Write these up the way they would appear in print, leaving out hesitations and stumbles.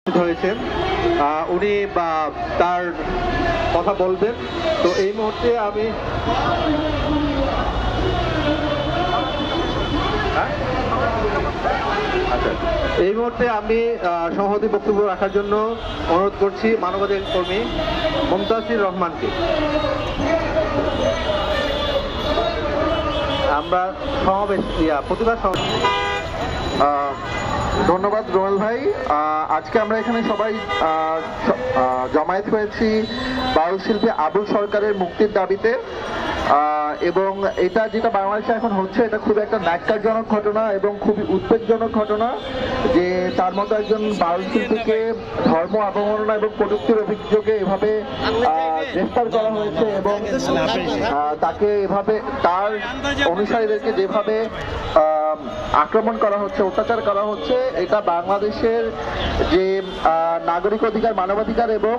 হয়েছেন উনি তার কথা বলবেন। তো এই মুহূর্তে আমি সভাপতি বক্তব্য রাখার জন্য অনুরোধ করছি মানবাধিকার কর্মী মুমতাসির রহমানকে। আমরা প্রতিবাদ ধন্যবাদ রুমেল ভাই। আজকে আমরা এখানে সবাই জমায়েত হয়েছি বাউল শিল্পী আবুল সরকারের মুক্তির দাবিতে, এবং এটা যেটা বাংলাদেশে এখন হচ্ছে এটা খুব একটা ন্যাক্কারজনক ঘটনা এবং খুবই উদ্বেগজনক ঘটনা যে তার মতো একজন বাউল শিল্পীকে ধর্ম অবমাননা এবং কটূক্তির অভিযোগে এভাবে গ্রেফতার করা হয়েছে এবং তাকে এভাবে তার অনুসারীদেরকে যেভাবে আক্রমণ করা হচ্ছে, অত্যাচার করা হচ্ছে, এটা বাংলাদেশের যে নাগরিক অধিকার, মানবাধিকার এবং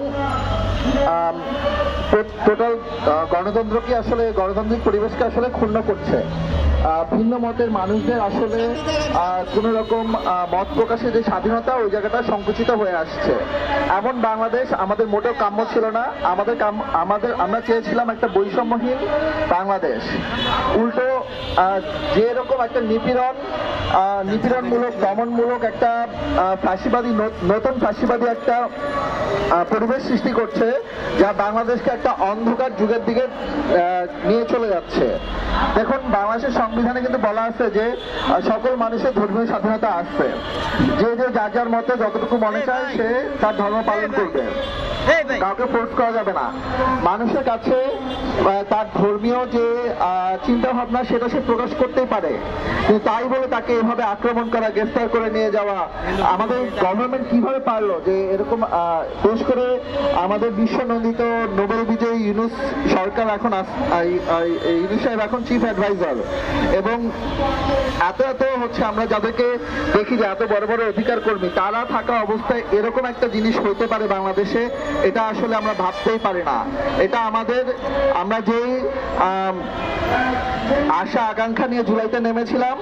টোটাল গণতন্ত্রকে আসলে গণতান্ত্রিক পরিবেশকে আসলে ক্ষুণ্ণ করছে। ভিন্ন মতের মানুষদের আসলে কোন রকম মত প্রকাশে যে স্বাধীনতা ওই জায়গাটা সংকুচিত হয়ে আসছে। এমন বাংলাদেশ আমাদের মোটেও কাম্য ছিল না। আমরা চেয়েছিলাম একটা বৈষম্যহীন বাংলাদেশ। উল্টো যে এরকম একটা নিপীড়নমূলক দমনমূলক একটা নতুন ফাঁসিবাদী একটা পরিবেশ সৃষ্টি করছে যা বাংলাদেশকে একটা অন্ধকার যুগের দিকে নিয়ে চলে যাচ্ছে। দেখুন, বাংলাদেশের সংবিধানে কিন্তু বলা আছে যে সকল মানুষের ধর্মীয় স্বাধীনতা আছে, যে যার যার মতে যতটুকু মনে চায় সে তার ধর্ম পালন করবে, কাউকে ফোর্স করা যাবে না। মানুষের কাছে তার ধর্মীয় যে চিন্তা ভাবনা সেটা সে প্রকাশ করতেই পারে, কিন্তু তাই বলে তাকে এভাবে আক্রমণ করা, গ্রেফতার করে নিয়ে যাওয়া, আমাদের গভর্নমেন্ট কিভাবে পারলো যে এরকম বিশেষ করে আমাদের বিশ্বনন্দিত নোবেল বিজয়ী ইউনূস সরকার এখন ইউনূস সাহেব এখন চিফ অ্যাডভাইজার, এবং এত হচ্ছে আমরা যাদেরকে দেখি যে এত বড় বড় অধিকার কর্মী, তারা থাকা অবস্থায় এরকম একটা জিনিস হইতে পারে বাংলাদেশে, এটা আসলে আমরা ভাবতেই পারি না। এটা আমরা যেই আশা আকাঙ্ক্ষা নিয়ে জুলাইতে নেমেছিলাম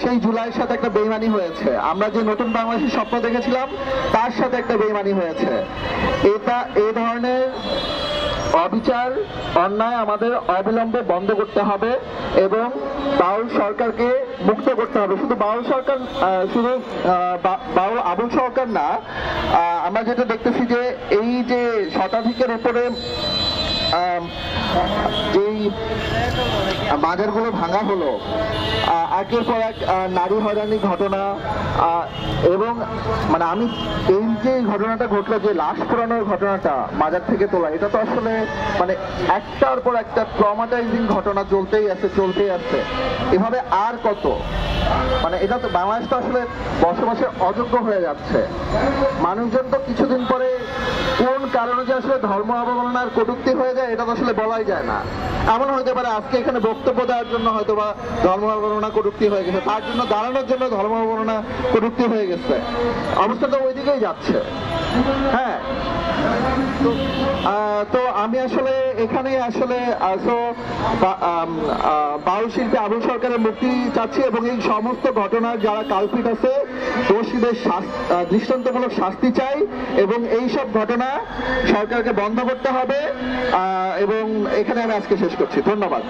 সেই জুলাইয়ের সাথে একটা বেইমানি হয়েছে। আমরা যে নতুন বাংলাদেশের স্বপ্ন দেখেছিলাম তার সাথে একটা বেইমানি হয়েছে। এই ধরনের অবিচার, অন্যায় আমাদের অবিলম্বে বন্ধ করতে হবে এবং বাউল সরকারকে মুক্ত করতে হবে। শুধু বাউল আবুল সরকার না, আমরা যেটা দেখতেছি যে এই যে শতাধিকের উপরে যেই বাজারগুলো ভাঙা হলো, একের পর এক নারী হয়রানির ঘটনা, এবং আমি এই যে ঘটনাটা ঘটলো যে লাশ পোড়ানোর ঘটনাটা মাজার থেকে তোলা, এটা তো আসলে একটার পর একটা ট্রমাটাইজিং ঘটনা চলতেই আছে। এভাবে আর কত, এটা তো বাংলাদেশ তো আসলে বসবাসের অযোগ্য হয়ে যাচ্ছে। মানুষজন তো কিছুদিন পরে কোন কারণে যে আসলে ধর্ম অবমাননার কটূক্তি হয়ে যায় এটা তো আসলে বলাই যায় না। এমন হতে পারে আজকে এখানে বক্তব্য দেওয়ার জন্য হয়তো বা ধর্ম অবমাননা কটূক্তি হয়ে গেছে, তার জন্য দাঁড়ানোর জন্য ধর্ম অবমাননা কটূক্তি হয়ে গেছে। অবস্থা তো ওই দিকেই যাচ্ছে। হ্যাঁ, তো আমি আসলে এখানে বাউল শিল্পী আবুল সরকারের মুক্তি চাচ্ছি এবং এই সমস্ত ঘটনার যারা কালপিট আছে দোষীদের দৃষ্টান্তমূলক শাস্তি চাই এবং এই সব ঘটনা সরকারকে বন্ধ করতে হবে। এবং এখানে আমি আজকে শেষ করছি। ধন্যবাদ।